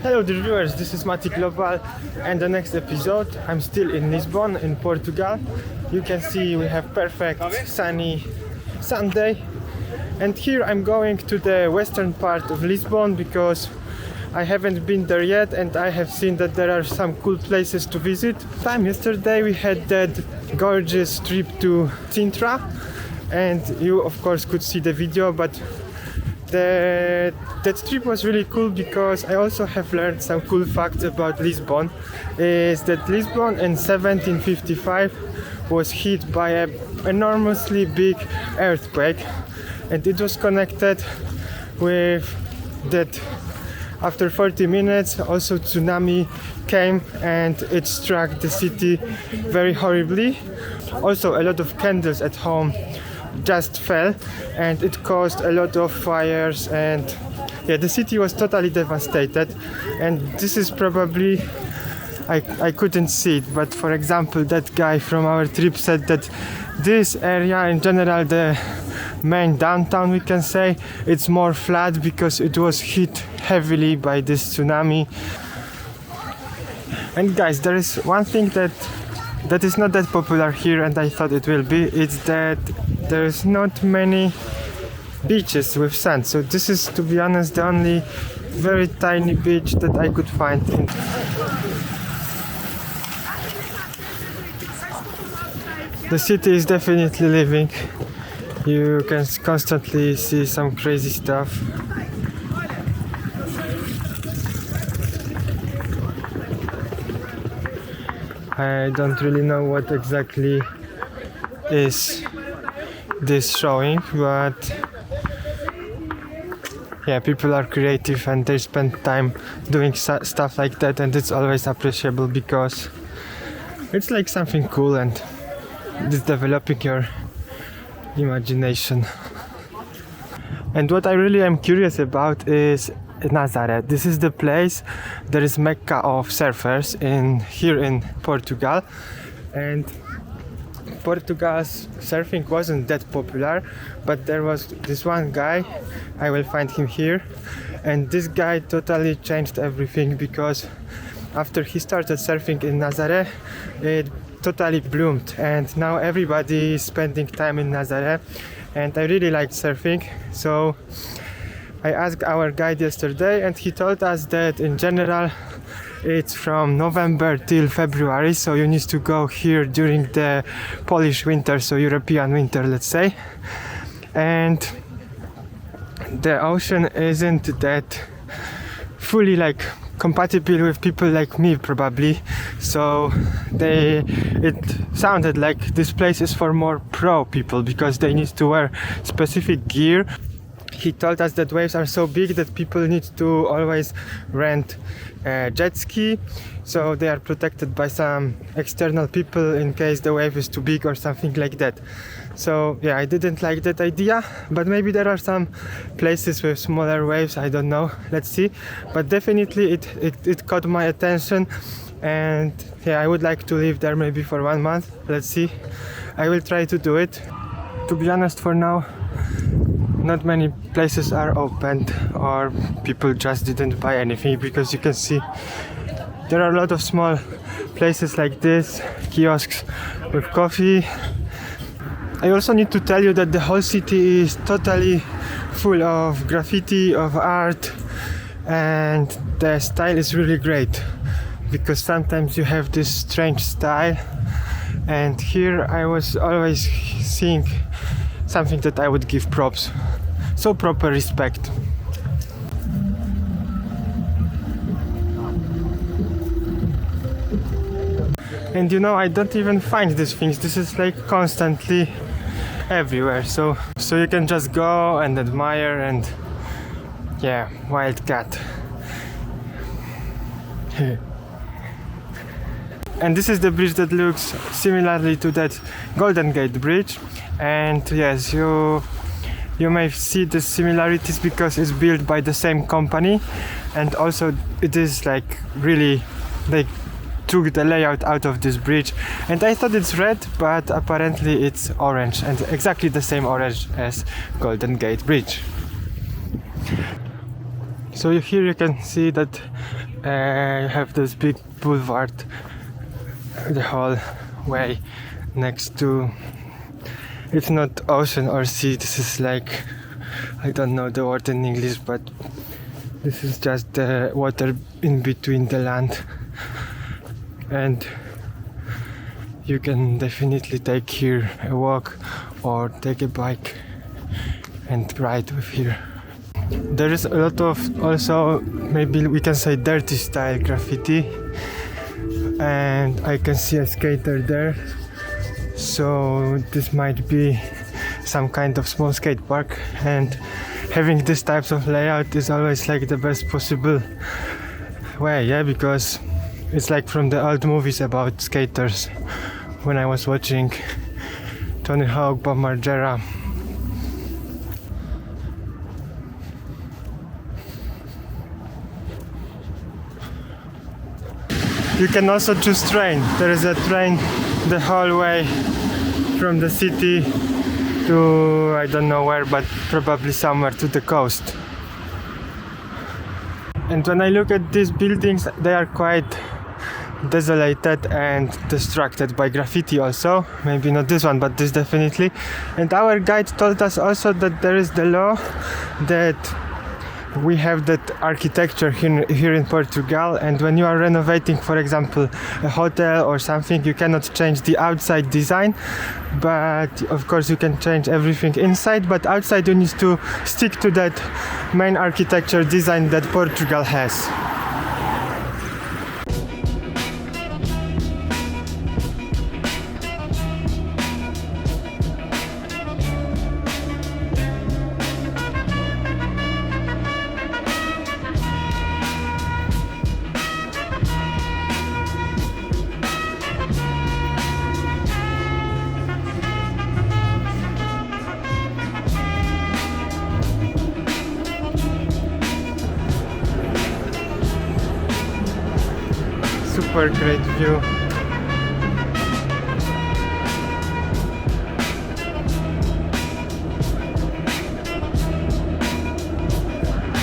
Hello dear viewers, this is Mati Global, and the next episode I'm still in Lisbon in Portugal. You can see we have perfect sunny Sunday, and here I'm going to the western part of Lisbon because I haven't been there yet and I have seen that there are some cool places to visit. Yesterday we had that gorgeous trip to Sintra, and you of course could see the video, but that trip was really cool because I also have learned some cool facts about Lisbon. Is that Lisbon in 1755 was hit by an enormously big earthquake, and it was connected with that after 40 minutes also tsunami came and it struck the city very horribly. Also a lot of candles at home just fell and it caused a lot of fires, and yeah, the city was totally devastated. And this is probably, I couldn't see it, but for example that guy from our trip said that this area in general, the main downtown we can say, it's more flat because it was hit heavily by this tsunami. And guys, there is one thing that is not that popular here, and I thought it will be. It's that there's not many beaches with sand. So this is, to be honest, the only very tiny beach that I could find in. The city is definitely living. You can constantly see some crazy stuff. I don't really know what exactly is this showing, but yeah, people are creative and they spend time doing stuff like that, and it's always appreciable because it's like something cool and it's developing your imagination. And what I really am curious about is Nazaré. This is the place, there is Mecca of surfers here in Portugal, and Portugal's surfing wasn't that popular, but there was this one guy, I will find him here, and this guy totally changed everything because after he started surfing in Nazaré, it totally bloomed, and now everybody is spending time in Nazaré, and I really like surfing. So I asked our guide yesterday and he told us that in general it's from November till February, so you need to go here during the Polish winter, so European winter, let's say. And the ocean isn't that fully like compatible with people like me probably, so it sounded like this place is for more pro people because they need to wear specific gear. He told us that waves are so big that people need to always rent a jet ski, so they are protected by some external people in case the wave is too big or something like that. So yeah, I didn't like that idea, but maybe there are some places with smaller waves, I don't know, let's see. But definitely it caught my attention, and yeah, I would like to live there maybe for 1 month, let's see. I will try to do it. To be honest, for now not many places are opened, or people just didn't buy anything, because you can see there are a lot of small places like this, kiosks with coffee. I also need to tell you that the whole city is totally full of graffiti, of art, and the style is really great because sometimes you have this strange style, and here I was always seeing something that I would give props. So proper respect. And you know, I don't even find these things. This is like constantly everywhere. So you can just go and admire, and yeah, wild cat. And this is the bridge that looks similarly to that Golden Gate Bridge. And yes, you may see the similarities because it's built by the same company, and also it is like really, they took the layout out of this bridge, and I thought it's red, but apparently it's orange, and exactly the same orange as Golden Gate Bridge. So here you can see that You have this big boulevard the whole way next to, it's not ocean or sea, this is like, I don't know the word in English, but this is just the water in between the land, and you can definitely take here a walk or take a bike and ride with here. There is a lot of also, maybe we can say, dirty style graffiti, and I can see a skater there, so this might be some kind of small skate park, and having this types of layout is always like the best possible way, yeah, because it's like from the old movies about skaters when I was watching Tony Hawk, Bob Margera. You can also choose train. There is a train the whole way from the city to, I don't know where, but probably somewhere to the coast. And when I look at these buildings, they are quite desolated and distracted by graffiti also. Maybe not this one, but this definitely. And our guide told us also that there is the law that we have that architecture here in Portugal, and when you are renovating, for example, a hotel or something, you cannot change the outside design, but of course you can change everything inside, but outside you need to stick to that main architecture design that Portugal has. Super great view.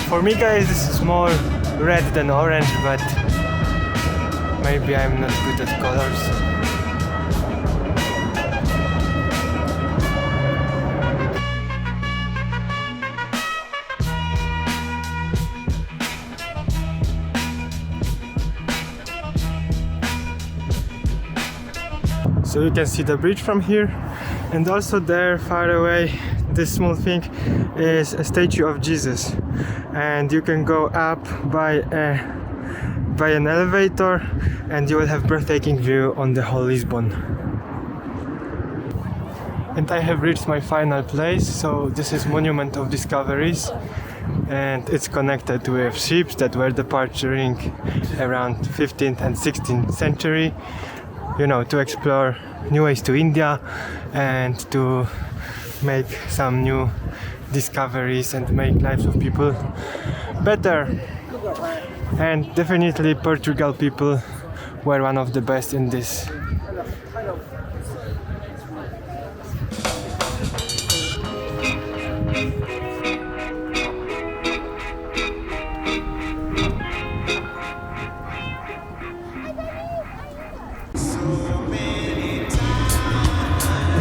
For me, guys, this is more red than orange, but maybe I'm not good at colors. So you can see the bridge from here, and also there far away, this small thing is a statue of Jesus, and you can go up by an elevator and you will have breathtaking view on the whole Lisbon. And I have reached my final place, so this is Monument of Discoveries, and it's connected with ships that were departing around 15th and 16th century, you know, to explore new ways to India and to make some new discoveries and make lives of people better. And definitely Portugal people were one of the best in this.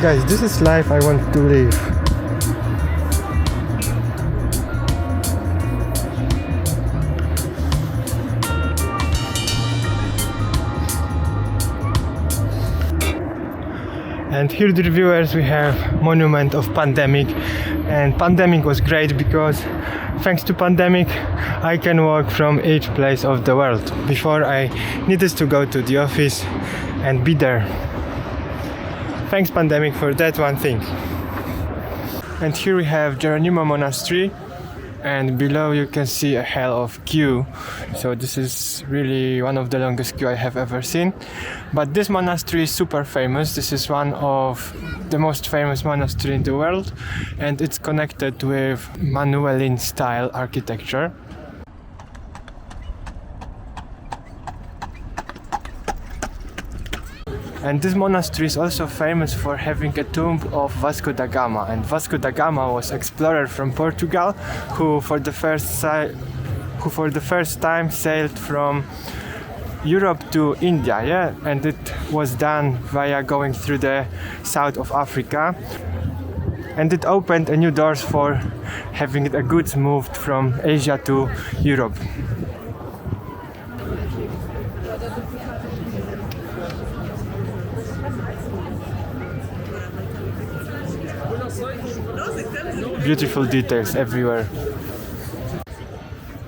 Guys, this is life I want to live. And here, dear viewers, we have Monument of Pandemic, and pandemic was great because thanks to pandemic I can walk from each place of the world. Before I needed to go to the office and be there. Thanks pandemic for that one thing. And here we have Jeronimo Monastery, and below you can see a hell of queue. So this is really one of the longest queue I have ever seen. But this monastery is super famous. This is one of the most famous monastery in the world, and it's connected with Manueline style architecture. And this monastery is also famous for having a tomb of Vasco da Gama. And Vasco da Gama was explorer from Portugal who for the first who for the first time sailed from Europe to India, yeah, and it was done via going through the south of Africa, and it opened a new doors for having the goods moved from Asia to Europe. Beautiful details everywhere.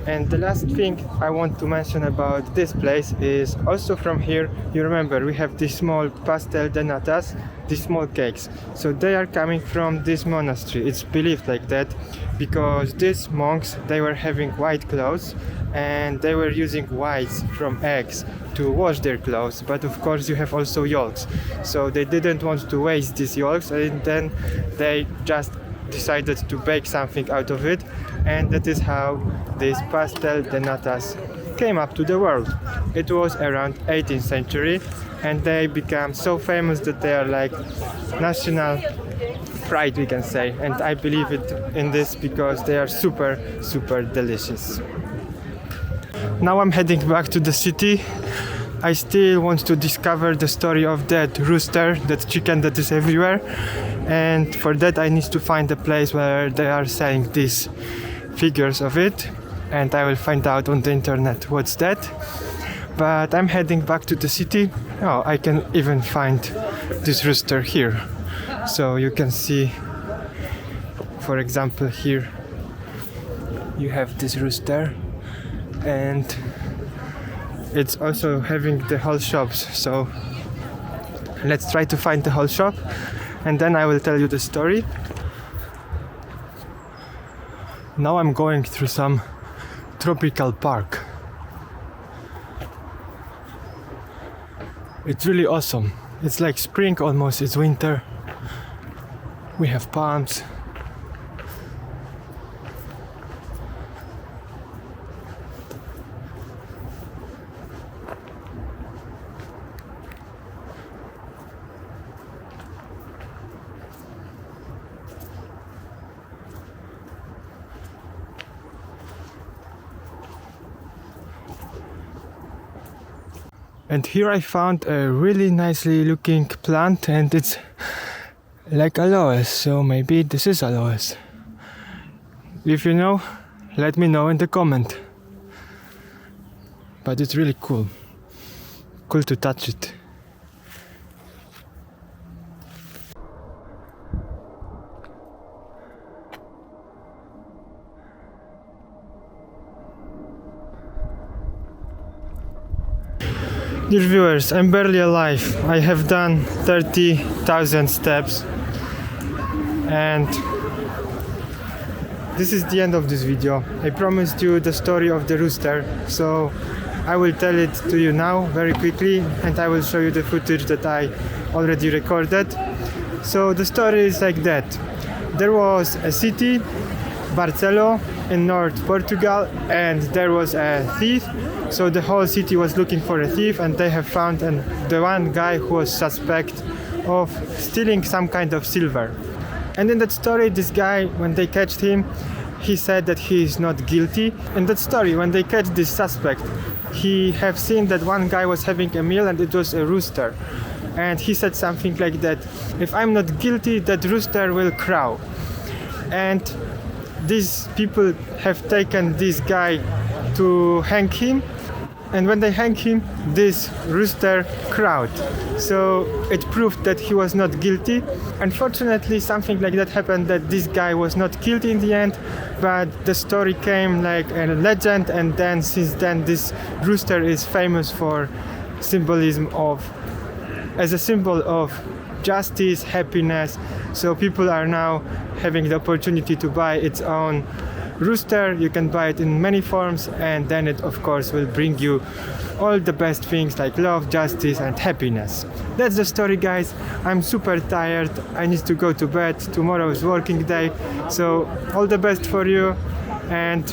And the last thing I want to mention about this place is also from here. You remember we have these small Pastel de Natas, these small cakes. So they are coming from this monastery. It's believed like that because these monks, they were having white clothes and they were using whites from eggs to wash their clothes. But of course you have also yolks. So they didn't want to waste these yolks, and then they just decided to bake something out of it, and that is how these Pastel de Natas came up to the world. It was around 18th century, and they became so famous that they are like national pride, we can say, and I believe it in this because they are super delicious. Now I'm heading back to the city. I still want to discover the story of that rooster, that chicken that is everywhere, and for that I need to find a place where they are selling these figures of it, and I will find out on the internet what's that. But I'm heading back to the city. Oh, I can even find this rooster here, so you can see, for example, here you have this rooster, and it's also having the whole shops. So let's try to find the whole shop, and then I will tell you the story. Now I'm going through some tropical park. It's really awesome. It's like spring almost, it's winter. We have palms. And here I found a really nicely looking plant, and it's like aloes, so maybe this is aloes. If you know, let me know in the comment. But it's really cool. Cool to touch it. Dear viewers, I'm barely alive. I have done 30,000 steps, and this is the end of this video. I promised you the story of the rooster, so I will tell it to you now very quickly, and I will show you the footage that I already recorded. So the story is like that. There was a city, Barcelo, in North Portugal, and there was a thief. So the whole city was looking for a thief, and they have found the one guy who was suspect of stealing some kind of silver. And in that story, this guy, when they catch him, he said that he is not guilty. In that story, when they catch this suspect, he have seen that one guy was having a meal, and it was a rooster. And he said something like that: if I'm not guilty, that rooster will crow. And these people have taken this guy to hang him, and when they hang him, this rooster crowed. So it proved that he was not guilty. Unfortunately, something like that happened, that this guy was not killed in the end, but the story came like a legend, and then since then this rooster is famous for symbolism of, as a symbol of justice, happiness. So people are now having the opportunity to buy its own rooster. You can buy it in many forms, and then it of course will bring you all the best things like love, justice and happiness. That's the story, guys. I'm super tired. I need to go to bed. Tomorrow is working day. So all the best for you, and